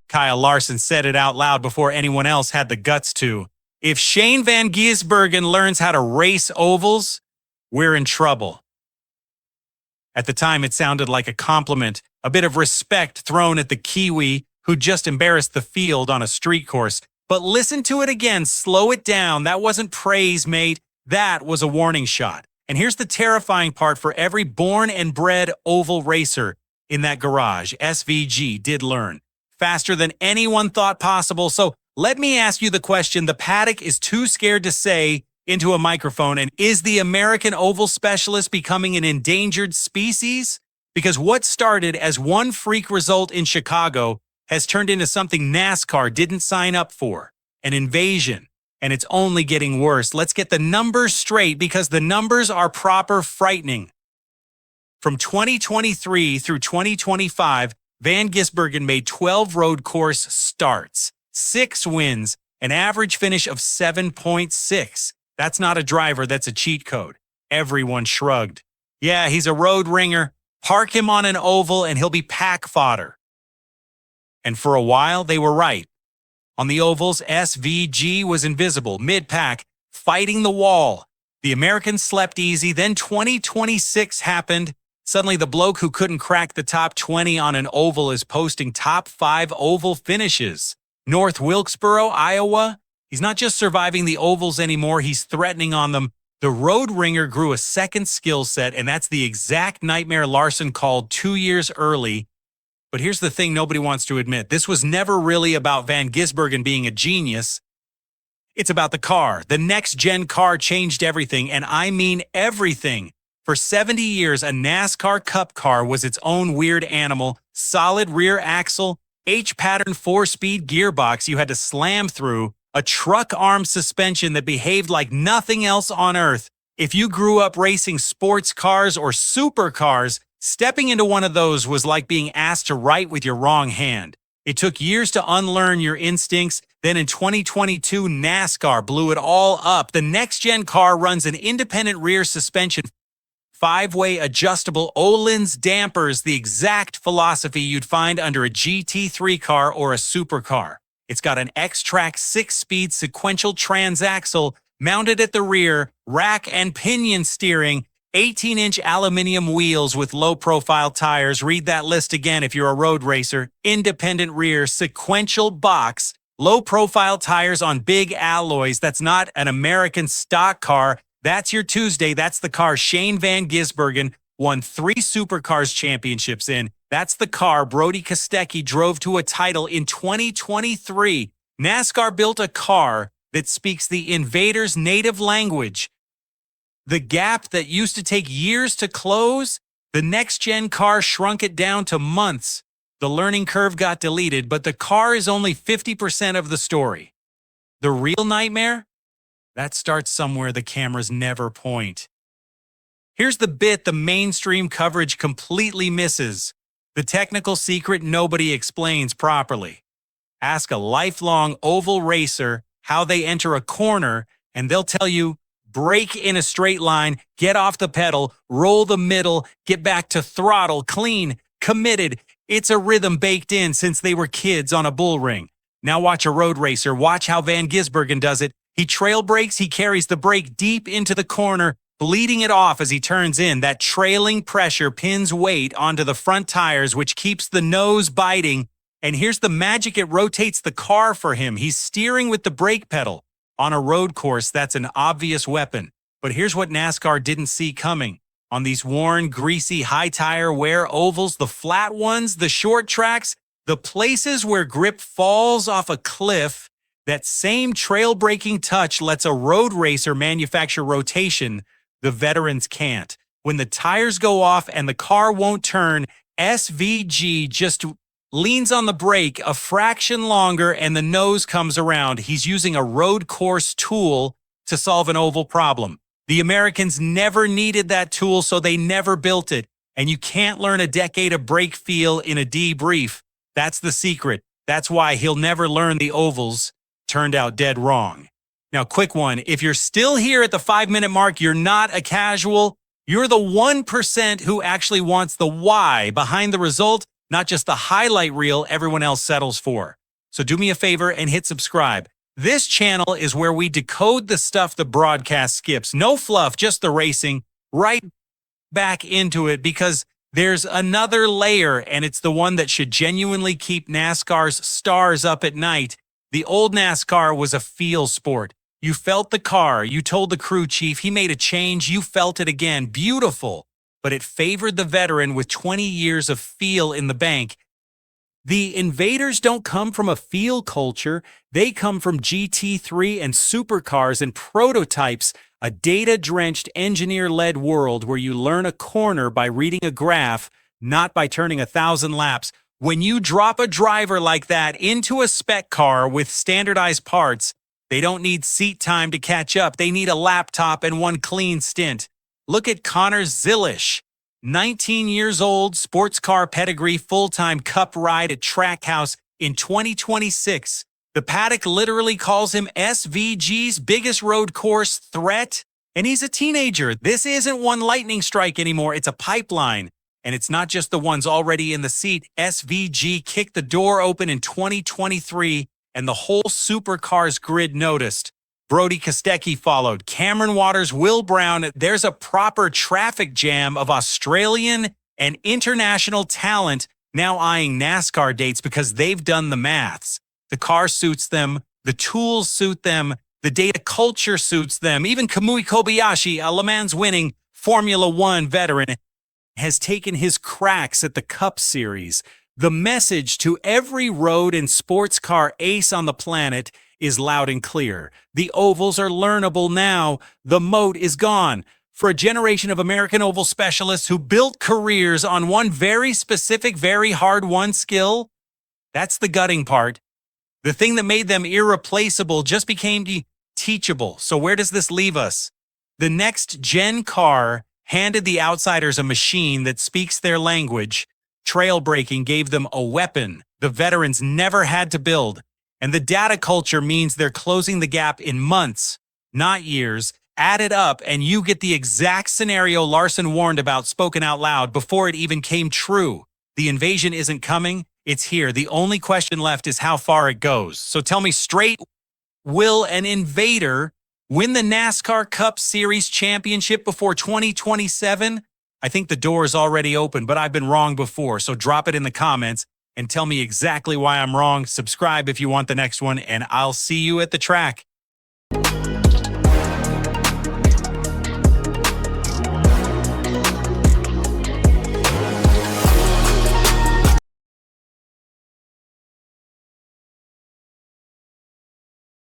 Kyle Larson said it out loud before anyone else had the guts to. If Shane van Gisbergen learns how to race ovals, we're in trouble. At the time, it sounded like a compliment, a bit of respect thrown at the Kiwi who just embarrassed the field on a street course. But listen to it again, slow it down. That wasn't praise, mate. That was a warning shot. And here's the terrifying part for every born and bred oval racer in that garage. SVG did learn faster than anyone thought possible. So let me ask you the question the paddock is too scared to say into a microphone, and is the American oval specialist becoming an endangered species? Because what started as one freak result in Chicago has turned into something NASCAR didn't sign up for, an invasion. And it's only getting worse. Let's get the numbers straight because the numbers are proper frightening. From 2023 through 2025, Van Gisbergen made 12 road course starts, 6 wins, an average finish of 7.6. That's not a driver, that's a cheat code. Everyone shrugged. Yeah, he's a road ringer. Park him on an oval and he'll be pack fodder. And for a while, they were right. On the ovals, SVG was invisible, mid-pack, fighting the wall. The Americans slept easy. Then 2026 happened. Suddenly, the bloke who couldn't crack the top 20 on an oval is posting top 5 oval finishes. North Wilkesboro, Iowa. He's not just surviving the ovals anymore, he's threatening on them. The road ringer grew a second skill set, and that's the exact nightmare Larson called 2 years early. But here's the thing nobody wants to admit. This was never really about Van Gisbergen being a genius. It's about the car. The next-gen car changed everything, and I mean everything. For 70 years, a NASCAR Cup car was its own weird animal. Solid rear axle, H-pattern 4-speed gearbox you had to slam through, a truck-arm suspension that behaved like nothing else on Earth. If you grew up racing sports cars or supercars, stepping into one of those was like being asked to write with your wrong hand. It took years to unlearn your instincts. Then in 2022, NASCAR blew it all up. The next-gen car runs an independent rear suspension, 5-way adjustable Öhlins dampers, the exact philosophy you'd find under a GT3 car or a supercar. It's got an X-Track 6-speed sequential transaxle mounted at the rear, rack and pinion steering, 18-inch aluminum wheels with low-profile tires. Read that list again if you're a road racer. Independent rear, sequential box, low-profile tires on big alloys. That's not an American stock car. That's your Tuesday. That's the car Shane van Gisbergen won 3 Supercars championships in. That's the car Brody Kostecki drove to a title in 2023. NASCAR built a car that speaks the Invaders' native language. The gap that used to take years to close, the next-gen car shrunk it down to months. The learning curve got deleted, but the car is only 50% of the story. The real nightmare? That starts somewhere the cameras never point. Here's the bit the mainstream coverage completely misses. The technical secret nobody explains properly. Ask a lifelong oval racer how they enter a corner, and they'll tell you, brake in a straight line, get off the pedal, roll the middle, get back to throttle, clean, committed. It's a rhythm baked in since they were kids on a bull ring. Now watch a road racer. Watch how Van Gisbergen does it. He trail brakes, he carries the brake deep into the corner, bleeding it off as he turns in. That trailing pressure pins weight onto the front tires, which keeps the nose biting. And here's the magic, it rotates the car for him. He's steering with the brake pedal. On a road course, that's an obvious weapon. But here's what NASCAR didn't see coming. On these worn, greasy, high-tire wear ovals, the flat ones, the short tracks, the places where grip falls off a cliff, that same trail-breaking touch lets a road racer manufacture rotation. The veterans can't. When the tires go off and the car won't turn, SVG just leans on the brake a fraction longer and the nose comes around. He's using a road course tool to solve an oval problem. The Americans never needed that tool, so they never built it. And you can't learn a decade of brake feel in a debrief. That's the secret. That's why he'll never learn the ovals. Turned out dead wrong. Now, quick one. If you're still here at the 5-minute mark, you're not a casual. You're the 1% who actually wants the why behind the result, not just the highlight reel everyone else settles for. So do me a favor and hit subscribe. This channel is where we decode the stuff the broadcast skips. No fluff, just the racing. Right back into it because there's another layer, and it's the one that should genuinely keep NASCAR's stars up at night. The old NASCAR was a feel sport. You felt the car, you told the crew chief he made a change, you felt it again. Beautiful. But it favored the veteran with 20 years of feel in the bank. The Invaders don't come from a feel culture. They come from GT3 and supercars and prototypes, a data-drenched, engineer-led world where you learn a corner by reading a graph, not by turning 1,000 laps. When you drop a driver like that into a spec car with standardized parts, they don't need seat time to catch up. They need a laptop and one clean stint. Look at Connor Zilisch. 19 years old, sports car pedigree, full-time cup ride at Trackhouse in 2026. The paddock literally calls him SVG's biggest road course threat, and he's a teenager. This isn't one lightning strike anymore, it's a pipeline. And it's not just the ones already in the seat. SVG kicked the door open in 2023, and the whole supercars grid noticed. Brody Kostecki followed. Cameron Waters, Will Brown. There's a proper traffic jam of Australian and international talent now eyeing NASCAR dates because they've done the maths. The car suits them. The tools suit them. The data culture suits them. Even Kamui Kobayashi, a Le Mans winning Formula One veteran, has taken his cracks at the Cup Series. The message to every road and sports car ace on the planet is loud and clear. The ovals are learnable now. The moat is gone. For a generation of American oval specialists who built careers on one very specific, very hard-won skill, that's the gutting part. The thing that made them irreplaceable just became teachable. So where does this leave us? The next gen car handed the outsiders a machine that speaks their language. Trail breaking gave them a weapon the veterans never had to build. And the data culture means they're closing the gap in months, not years. Add it up and you get the exact scenario Larson warned about spoken out loud before it even came true. The invasion isn't coming, it's here. The only question left is how far it goes. So tell me straight, will an Invader win the NASCAR Cup Series championship before 2027? I think the door is already open, but I've been wrong before, so drop it in the comments and tell me exactly why I'm wrong. Subscribe if you want the next one, and I'll see you at the track.